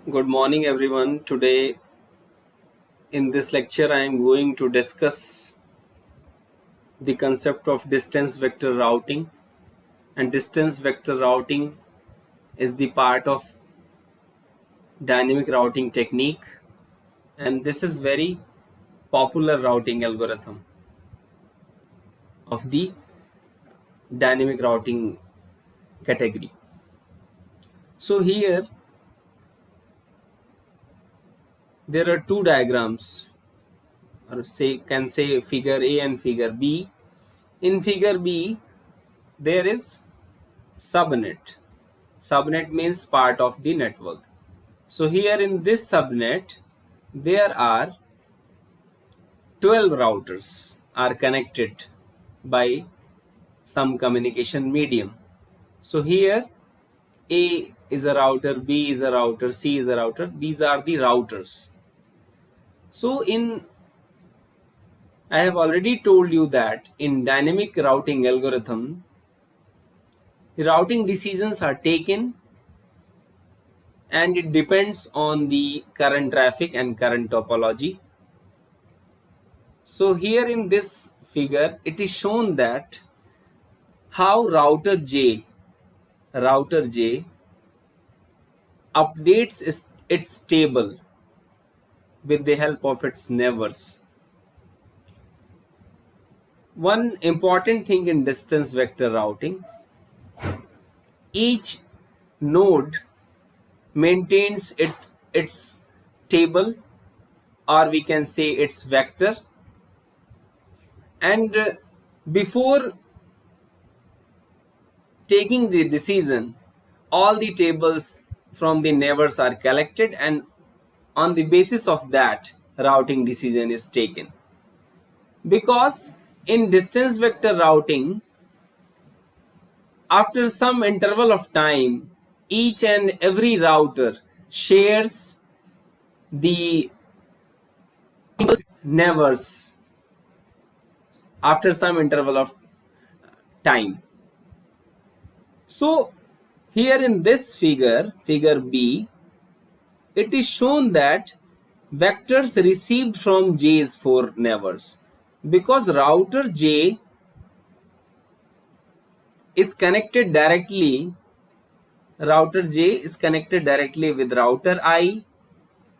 Good morning, everyone. Today, in this lecture, I am going to discuss the concept of distance vector routing. And distance vector routing is the part of dynamic routing technique. And this is very popular routing algorithm of the dynamic routing category. So here, there are two diagrams, or can say figure A and figure B. In figure B, there is subnet. Subnet means part of the network. So here in this subnet, there are 12 routers are connected by some communication medium. So here A is a router, B is a router, C is a router. These are the routers. So I have already told you that in dynamic routing algorithm, the routing decisions are taken and it depends on the current traffic and current topology. So here in this figure, it is shown that how router J updates its table with the help of its neighbors. One important thing in distance vector routing, each node maintains its table, or we can say its vector, and before taking the decision, all the tables from the neighbors are collected, and on the basis of that, routing decision is taken. Because in distance vector routing, after some interval of time, each and every router shares the neighbors after some interval of time. So here in this figure B, it is shown that vectors received from J's 4 neighbors, because router J is connected directly with router I,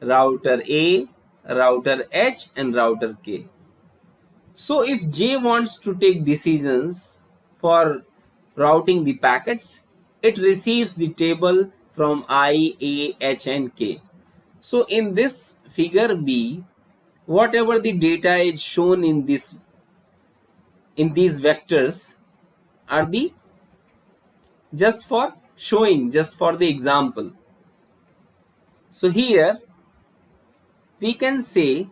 router A, router H, and router K. So if J wants to take decisions for routing the packets, it receives the table from I, A, H, and K. So in this figure B, whatever the data is shown in these vectors are the just for the example. So here we can say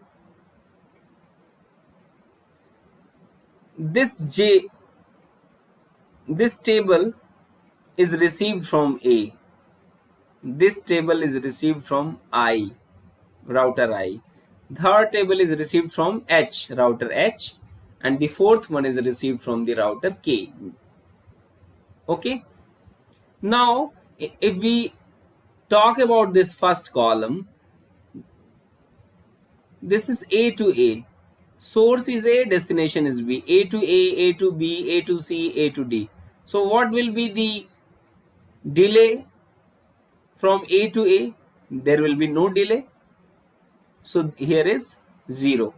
this table is received from A. This table is received from I, router I. Third table is received from H, router H, and the fourth one is received from the router K. Okay. Now, if we talk about this first column, this is A to A. Source is A, destination is B. A to A, A to B, A to C, A to D. So what will be the delay from A to A? There will be no delay. So here is 0.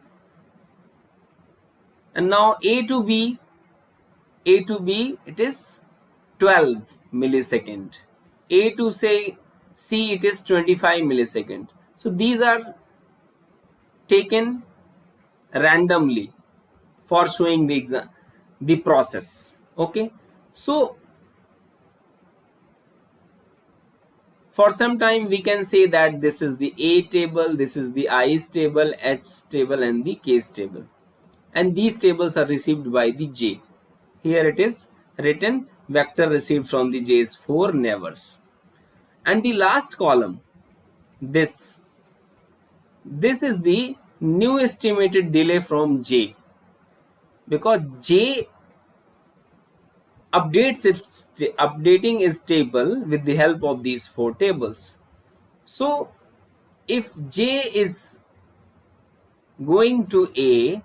And now A to B, it is 12 millisecond. A to say C, it is 25 millisecond. So these are taken randomly for showing the process. Okay. So for some time we can say that this is the A table, this is the I's table, H table, and the K's table. And these tables are received by the J. Here it is written vector received from the J's 4 neighbors. And the last column, this is the new estimated delay from J, because J updating its table with the help of these 4 tables. So if J is going to A,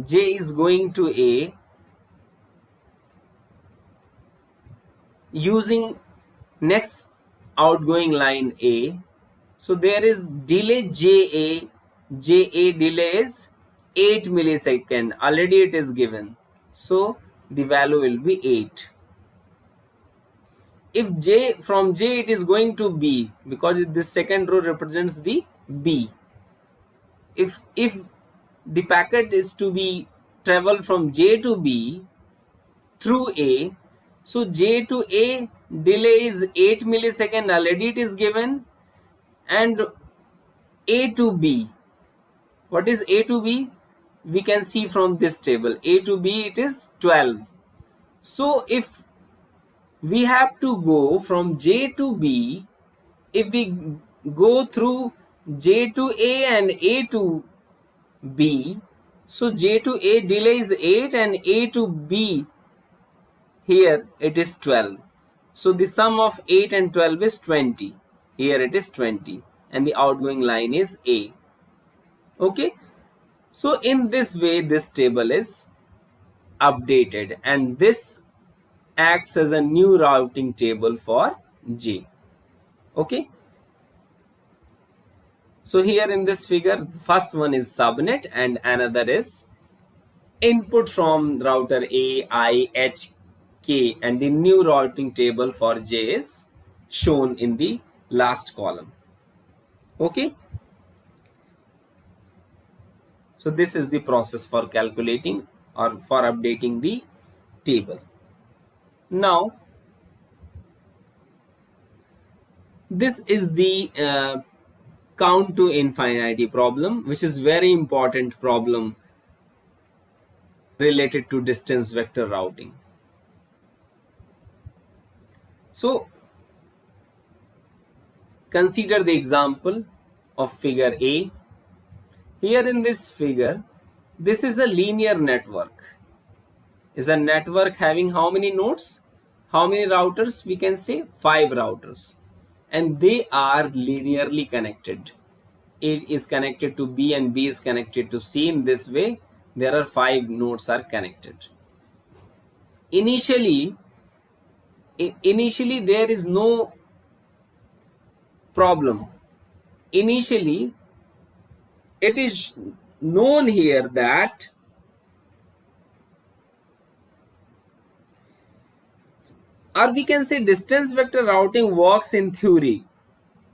J is going to A using next outgoing line A. So there is delay JA. JA delay is 8 millisecond. Already it is given. So the value will be 8. If J, from J it is going to B, because this second row represents the B. If the packet is to be travel from J to B through A, so J to A delay is 8 millisecond, already it is given. And A to B, what is A to B? We can see from this table. A to B, it is 12. So if we have to go from J to B, if we go through J to A and A to B, so J to A delay is 8 and A to B here it is 12. So the sum of 8 and 12 is 20. Here it is 20 and the outgoing line is A. Okay. So in this way this table is updated and this acts as a new routing table for J. Okay. So here in this figure, first one is subnet and another is input from router A, I, H, K, and the new routing table for J is shown in the last column. Okay. So this is the process for calculating or for updating the table. Now, this is the count to infinity problem, which is very important problem related to distance vector routing. So consider the example of figure A. Here in this figure, this is a linear network. Is a network having how many nodes? How many routers? We can say 5 routers. And they are linearly connected. A is connected to B and B is connected to C. In this way, there are 5 nodes are connected. Initially there is no problem. Initially, it is known here that or we can say distance vector routing works in theory,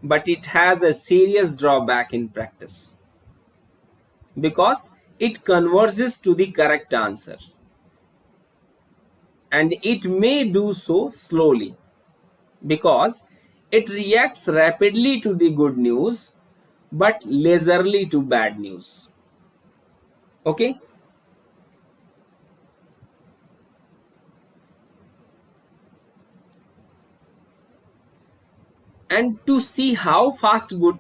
but it has a serious drawback in practice because it converges to the correct answer and it may do so slowly because it reacts rapidly to the good news but leisurely to bad news. Okay. And to see how fast good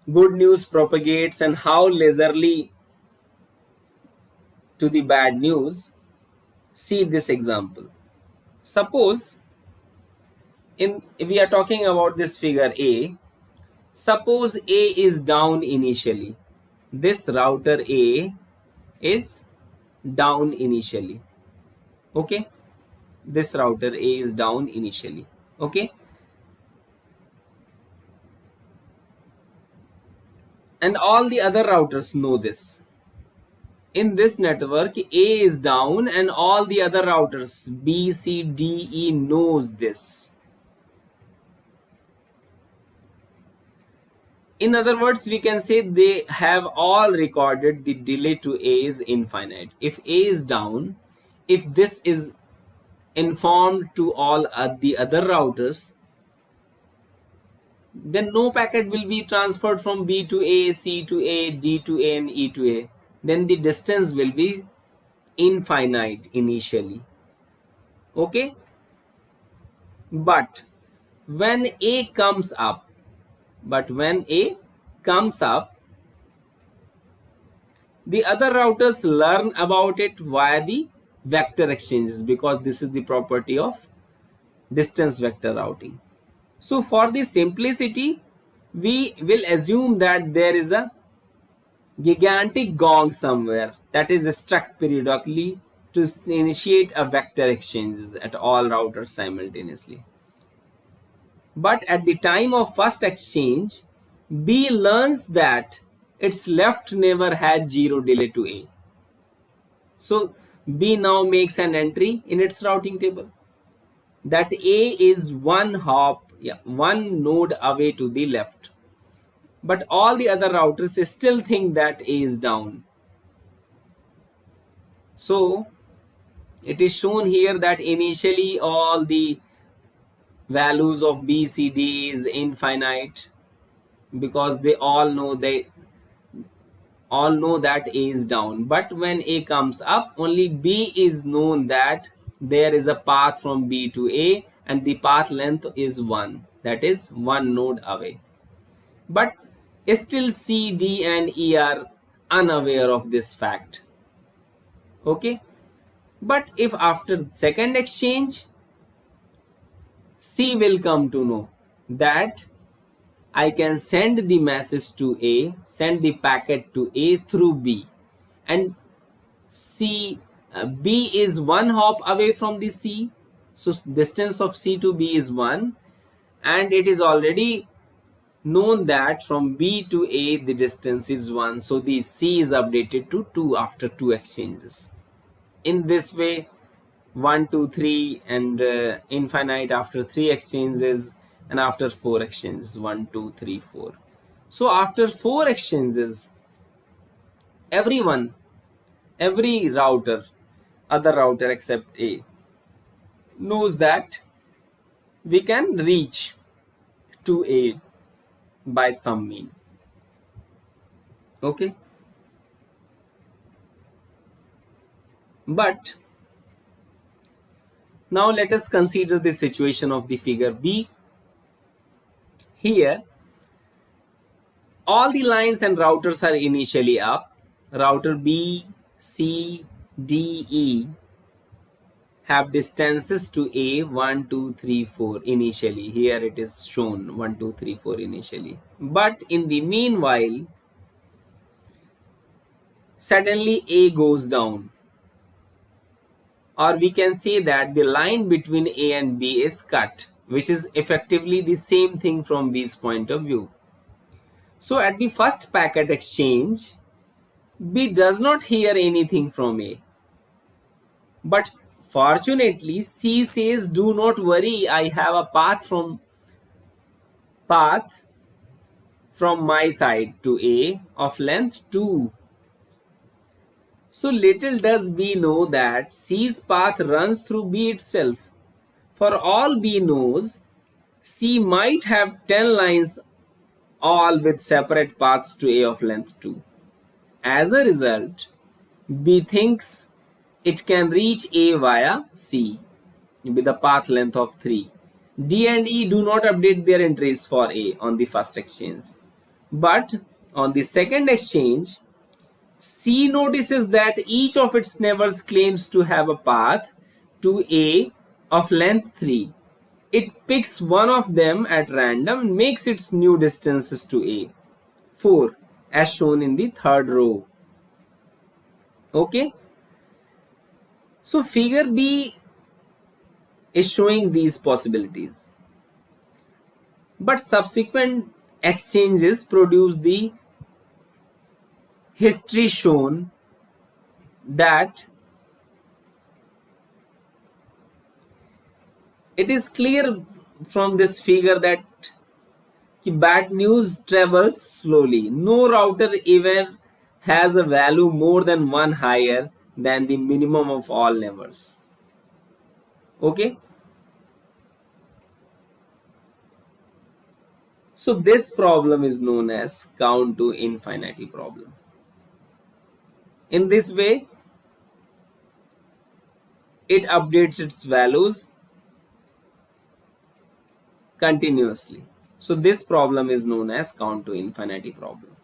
news propagates and how leisurely to the bad news, see this example. Suppose if we are talking about this figure A, suppose A is down initially. This router A is down initially. Okay. This router A is down initially. Okay. And all the other routers know this. In this network, A is down and all the other routers B, C, D, E knows this. In other words, we can say they have all recorded the delay to A is infinite. If A is down, if this is informed to all the other routers, then no packet will be transferred from B to A, C to A, D to A and E to A. Then the distance will be infinite initially. Okay. But when A comes up, the other routers learn about it via the vector exchanges because this is the property of distance vector routing. So for the simplicity, we will assume that there is a gigantic gong somewhere that is struck periodically to initiate a vector exchanges at all routers simultaneously. But at the time of first exchange, B learns that its left neighbor has zero delay to A. So B now makes an entry in its routing table that A is one node away to the left. But all the other routers still think that A is down. So it is shown here that initially all the values of B, C, D is infinite because they all know that A is down. But when A comes up, only B is known that there is a path from B to A and the path length is 1, that is one node away. But still C, D and E are unaware of this fact. Okay, but if after second exchange C will come to know that I can send the message to A, send the packet to A through B, and B is one hop away from the C, so distance of C to B is 1, and it is already known that from B to A the distance is 1, so the C is updated to 2 after 2 exchanges. In this way, 1, 2, 3 and infinite after 3 exchanges, and after 4 exchanges, 1, 2, 3, 4. So after 4 exchanges, every router, other router except A, knows that we can reach to A by some mean. Okay, but now let us consider the situation of the figure B. Here all the lines and routers are initially up. Router B, C, D, E have distances to A 1, 2, 3, 4 initially. Here it is shown 1, 2, 3, 4 initially. But in the meanwhile, suddenly A goes down. Or we can say that the line between A and B is cut, which is effectively the same thing from B's point of view. So at the first packet exchange, B does not hear anything from A. But fortunately, C says, do not worry, I have a path from my side to A of length 2. So little does B know that C's path runs through B itself. For all B knows, C might have 10 lines all with separate paths to A of length 2. As a result, B thinks it can reach A via C with a path length of 3. D and E do not update their entries for A on the first exchange. But on the second exchange, C notices that each of its neighbors claims to have a path to A of length 3. It picks one of them at random and makes its new distances to A, 4, as shown in the third row. Okay. So figure B is showing these possibilities. But subsequent exchanges produce the history shown that it is clear from this figure that bad news travels slowly. No router ever has a value more than 1 higher than the minimum of all neighbors. Okay. So this problem is known as count to infinity problem. In this way, it updates its values continuously. So this problem is known as count to infinity problem.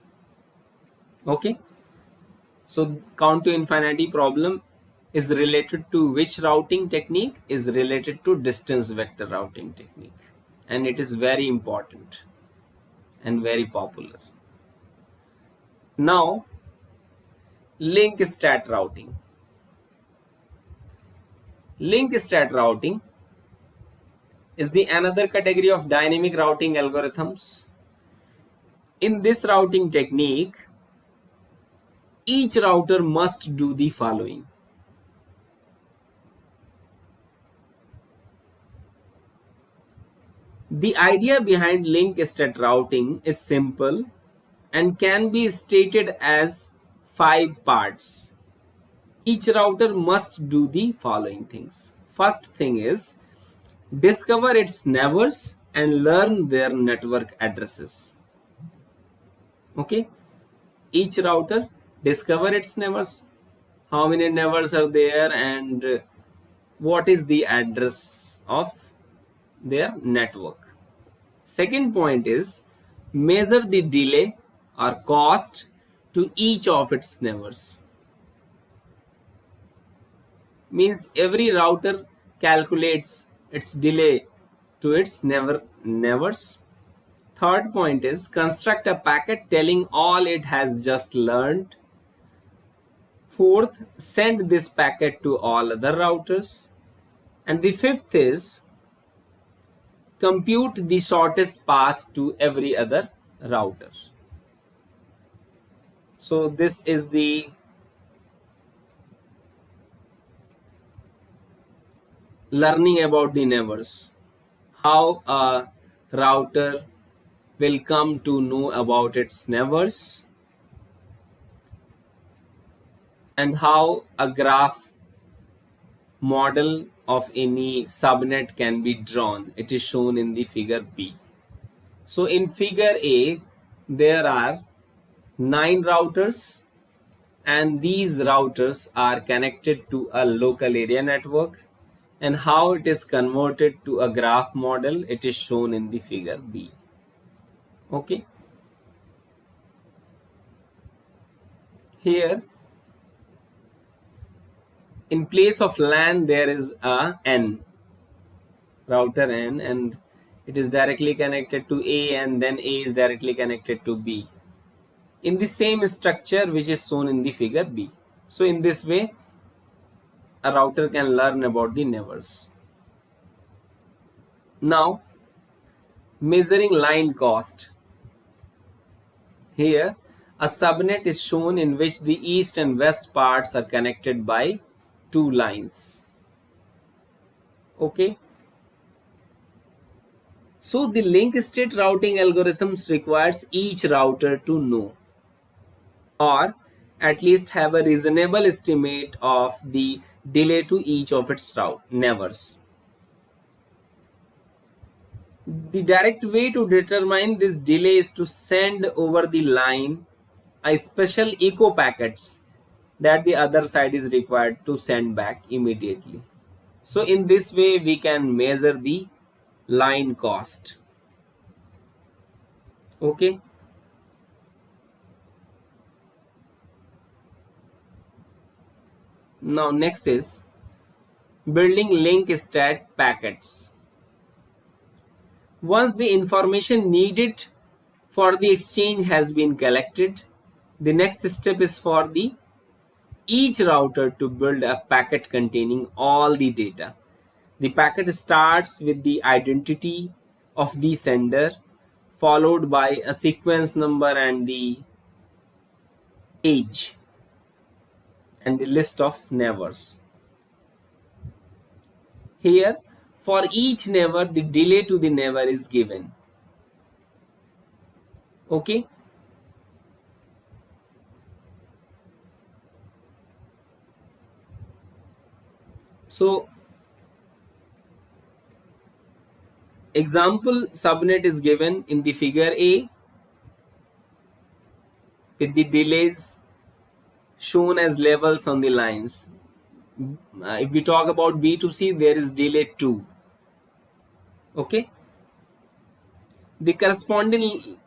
Okay. So count to infinity problem is related to which routing technique? Is related to distance vector routing technique. and it is very important and very popular. Now, link stat routing. Link stat routing is the another category of dynamic routing algorithms. In this routing technique, each router must do the following. The idea behind link stat routing is simple and can be stated as 5 parts. Each router must do the following things. First thing is discover its neighbors and learn their network addresses. Okay, each router discover its neighbors, how many neighbors are there, and what is the address of their network. Second point is measure the delay or cost to each of its neighbors. Means every router calculates its delay to its neighbors. Third point is construct a packet telling all it has just learned. Fourth, send this packet to all other routers. And the fifth is compute the shortest path to every other router. So this is the learning about the neighbors, how a router will come to know about its neighbors, and how a graph model of any subnet can be drawn. It is shown in the figure B. So in figure A, there are 9 routers, and these routers are connected to a local area network, and how it is converted to a graph model, it is shown in the figure B. Okay, here in place of LAN there is a N, router N, and it is directly connected to A, and then A is directly connected to B in the same structure which is shown in the figure B. So in this way a router can learn about the neighbors. Now, measuring line cost. Here a subnet is shown in which the east and west parts are connected by 2 lines. Okay, so the link state routing algorithms requires each router to know or at least have a reasonable estimate of the delay to each of its neighbors. The direct way to determine this delay is to send over the line a special echo packets that the other side is required to send back immediately. So in this way we can measure the line cost. Okay, now next is building link stat packets. Once the information needed for the exchange has been collected, the next step is for each router to build a packet containing all the data. The packet starts with the identity of the sender, followed by a sequence number and the age and the list of neighbors. Here, for each neighbor, the delay to the neighbor is given. Okay, so example subnet is given in the figure A with the delays shown as levels on the lines. If we talk about B2C, there is delay 2. Okay, the corresponding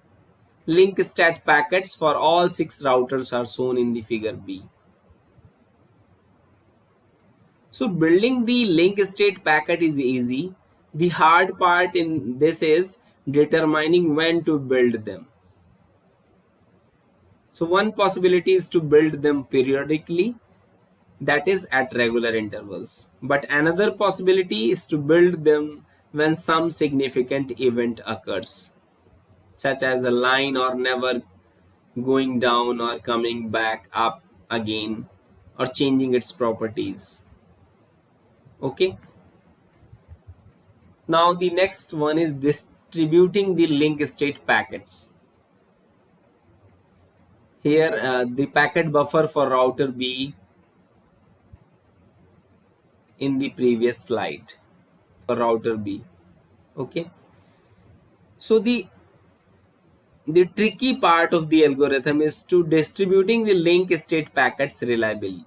link stat packets for all 6 routers are shown in the figure B. So building the link state packet is easy The hard part in this is determining when to build them. So one possibility is to build them periodically, that is at regular intervals. But another possibility is to build them when some significant event occurs, such as a line or never going down or coming back up again or changing its properties. Okay. Now the next one is distributing the link state packets. Here the packet buffer for router B in the previous slide for router B. Okay. So the tricky part of the algorithm is to distributing the link state packets reliably.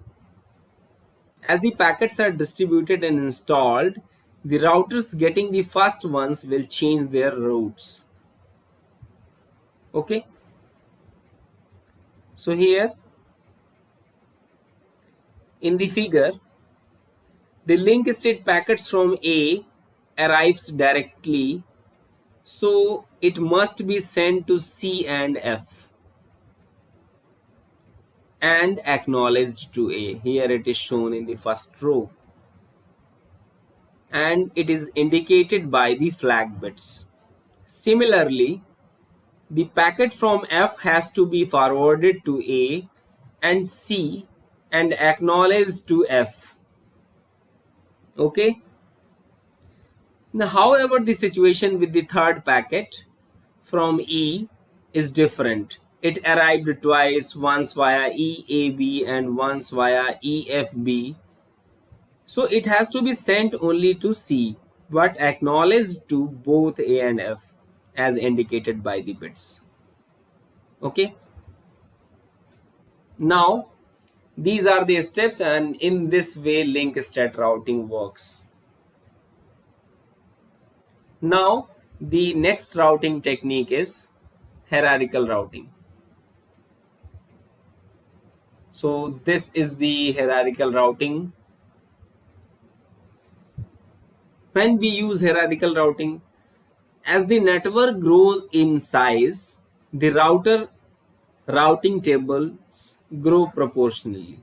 As the packets are distributed and installed, the routers getting the first ones will change their routes. Okay. So here in the figure, the link state packets from A arrives directly, so it must be sent to C and F and acknowledged to A. Here it is shown in the first row, and it is indicated by the flag bits. Similarly, the packet from F has to be forwarded to A and C and acknowledged to F. Okay. Now, however, the situation with the third packet from E is different. It arrived twice, once via EAB and once via EFB. So it has to be sent only to C, but acknowledged to both A and F as indicated by the bits. Okay. Now, these are the steps, and in this way link state routing works. Now, the next routing technique is hierarchical routing. So this is the hierarchical routing. When we use hierarchical routing, as the network grows in size, the routing tables grow proportionally.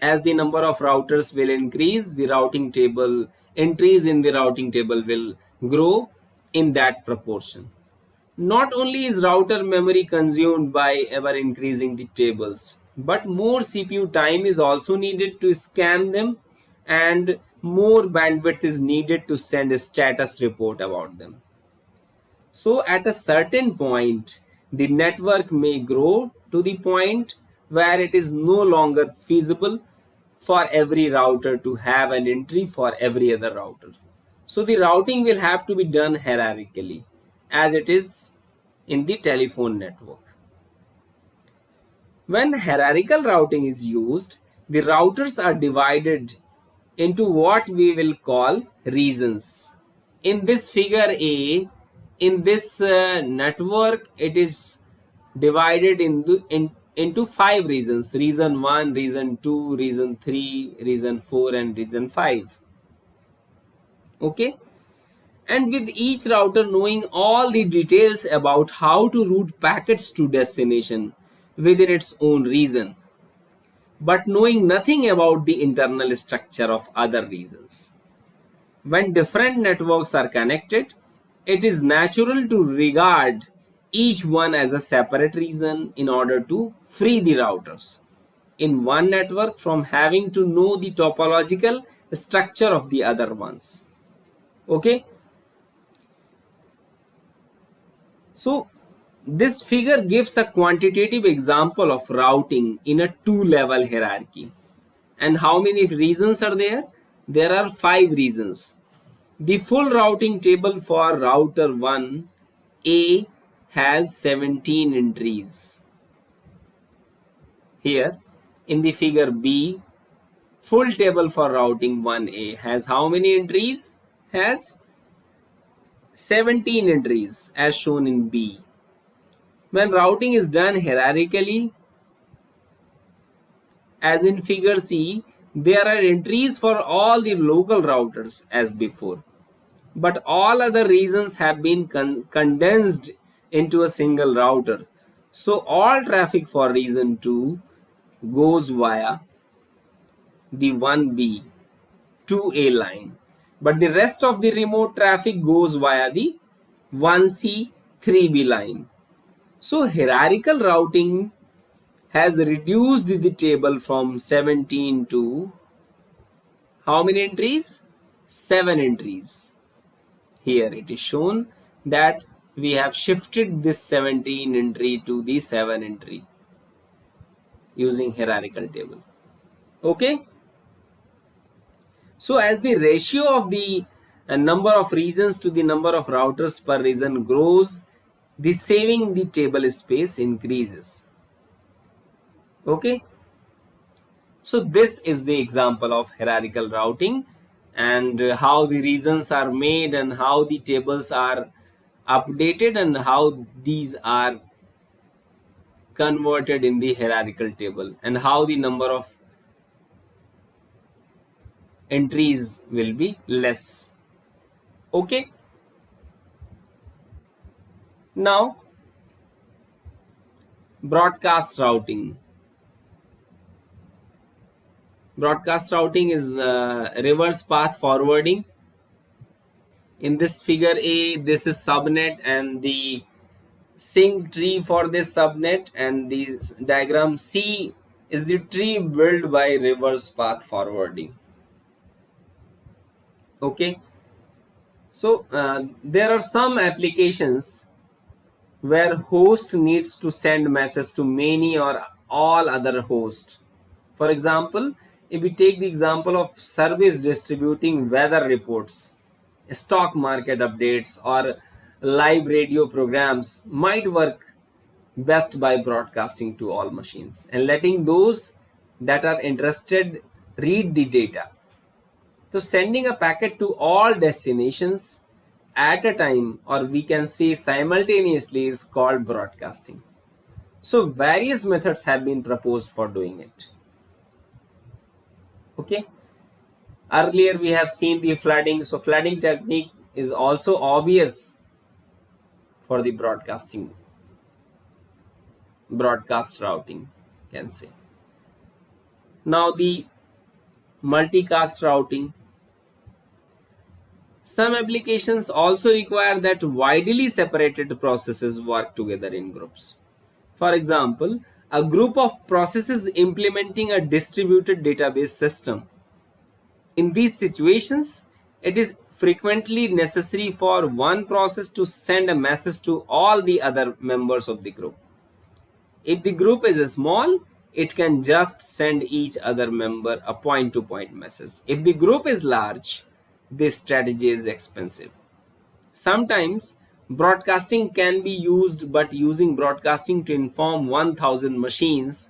As the number of routers will increase, the routing table entries in the routing table will grow in that proportion. Not only is router memory consumed by ever increasing the tables, but more CPU time is also needed to scan them, and more bandwidth is needed to send a status report about them. So at a certain point, the network may grow to the point where it is no longer feasible for every router to have an entry for every other router. So the routing will have to be done hierarchically, as it is in the telephone network. When hierarchical routing is used, the routers are divided into what we will call regions. In this figure A, in this network, it is divided into 5 regions: region 1, region 2, region 3, region 4, and region 5. Okay. And with each router knowing all the details about how to route packets to destination within its own region, but knowing nothing about the internal structure of other regions. When different networks are connected, it is natural to regard each one as a separate region in order to free the routers in one network from having to know the topological structure of the other ones. Okay. So this figure gives a quantitative example of routing in a 2-level hierarchy. And how many regions are there? There are 5 regions. The full routing table for router 1A has 17 entries. Here in the figure B, full table for routing 1A has how many entries? Has 17 entries as shown in B. When routing is done hierarchically, as in figure C, there are entries for all the local routers as before. but all other regions have been condensed into a single router. So all traffic for region 2 goes via the 1B 2A line, but the rest of the remote traffic goes via the 1C 3B line. So hierarchical routing has reduced the table from 17 to how many entries? 7 entries. Here it is shown that we have shifted this 17 entry to the 7 entry using hierarchical table. Okay. So as the ratio of the number of regions to the number of routers per region grows, the saving the table space increases. Okay. So this is the example of hierarchical routing, and how the regions are made and how the tables are updated and how these are converted in the hierarchical table and how the number of entries will be less. Okay. Now broadcast routing. Broadcast routing is reverse path forwarding. In this figure A, this is subnet and the sync tree for this subnet, and the diagram C is the tree built by reverse path forwarding. Okay. So there are some applications where host needs to send message to many or all other hosts. For example, if we take the example of service distributing weather reports, stock market updates, or live radio programs might work best by broadcasting to all machines and letting those that are interested read the data. So sending a packet to all destinations at a time, or we can say simultaneously, is called broadcasting. So various methods have been proposed for doing it. Okay. Earlier we have seen the flooding. So flooding technique is also obvious for the broadcast routing, can say. Now the multicast routing. Some applications also require that widely separated processes work together in groups. For example, a group of processes implementing a distributed database system. In these situations, it is frequently necessary for one process to send a message to all the other members of the group. If the group is small, it can just send each other member a point-to-point message. If the group is large, this strategy is expensive. Sometimes broadcasting can be used, but using broadcasting to inform 1000 machines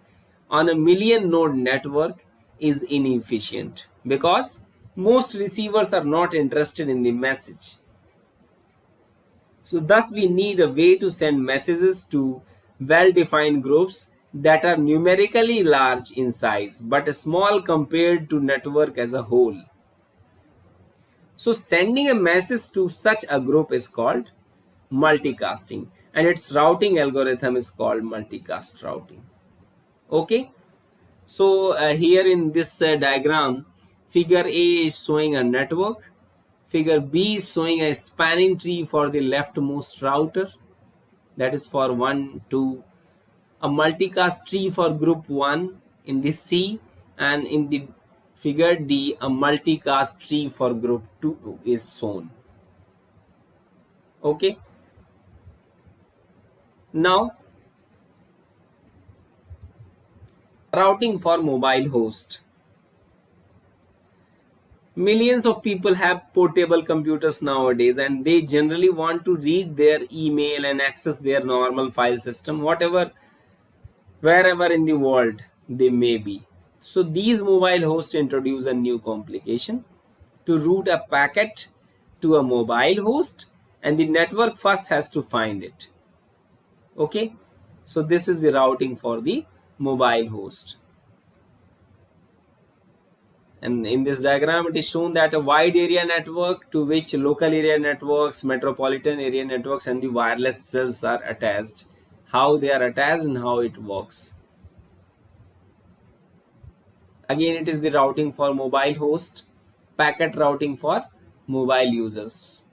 on a million node network is inefficient because most receivers are not interested in the message. So thus we need a way to send messages to well-defined groups that are numerically large in size but small compared to network as a whole. So sending a message to such a group is called multicasting, and its routing algorithm is called multicast routing. Okay. So here in this diagram, figure A is showing a network. Figure B is showing a spanning tree for the leftmost router, that is for 1, 2. A multicast tree for group 1 in the C, and in the figure D, a multicast tree for group 2 is shown. Okay. Now, routing for mobile host. Millions of people have portable computers nowadays, and they generally want to read their email and access their normal file system, wherever in the world they may be. So these mobile hosts introduce a new complication. To route a packet to a mobile host, and the network first has to find it. Okay. So this is the routing for the mobile host. And in this diagram, it is shown that a wide area network to which local area networks, metropolitan area networks, and the wireless cells are attached. How they are attached and how it works. Again, it is the routing for mobile host, packet routing for mobile users.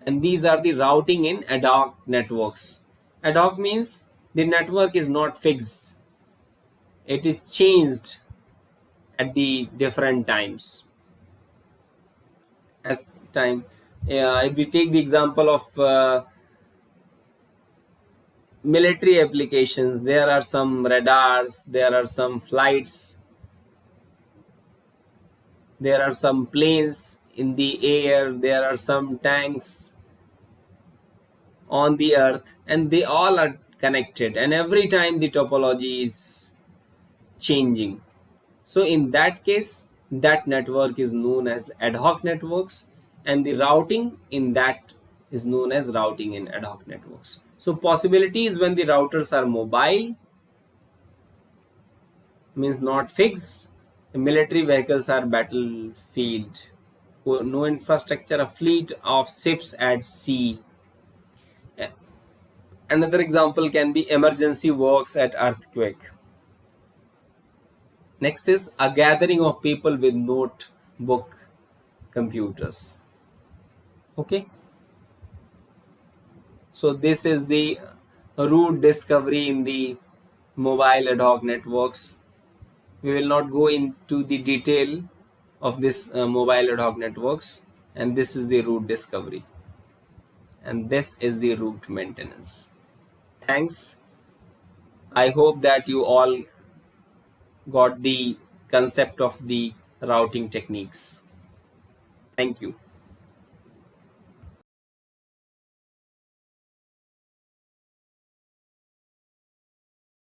And these are the routing in ad hoc networks. Ad hoc means the network is not fixed. It is changed at the different times. As time, if we take the example of military applications, there are some radars, there are some flights, there are some planes in the air, there are some tanks on the earth, and they all are connected, and every time the topology is changing. So in that case, that network is known as ad hoc networks, and the routing in that is known as routing in ad hoc networks. So possibilities when the routers are mobile, means not fixed. The military vehicles are battlefield. No infrastructure, a fleet of ships at sea. Another example can be emergency works at earthquake. Next is a gathering of people with notebook computers. Okay. So this is the root discovery in the mobile ad hoc networks. We will not go into the detail of this mobile ad hoc networks, and this is the root discovery, and this is the root maintenance. Thanks. I hope that you all got the concept of the routing techniques. Thank you.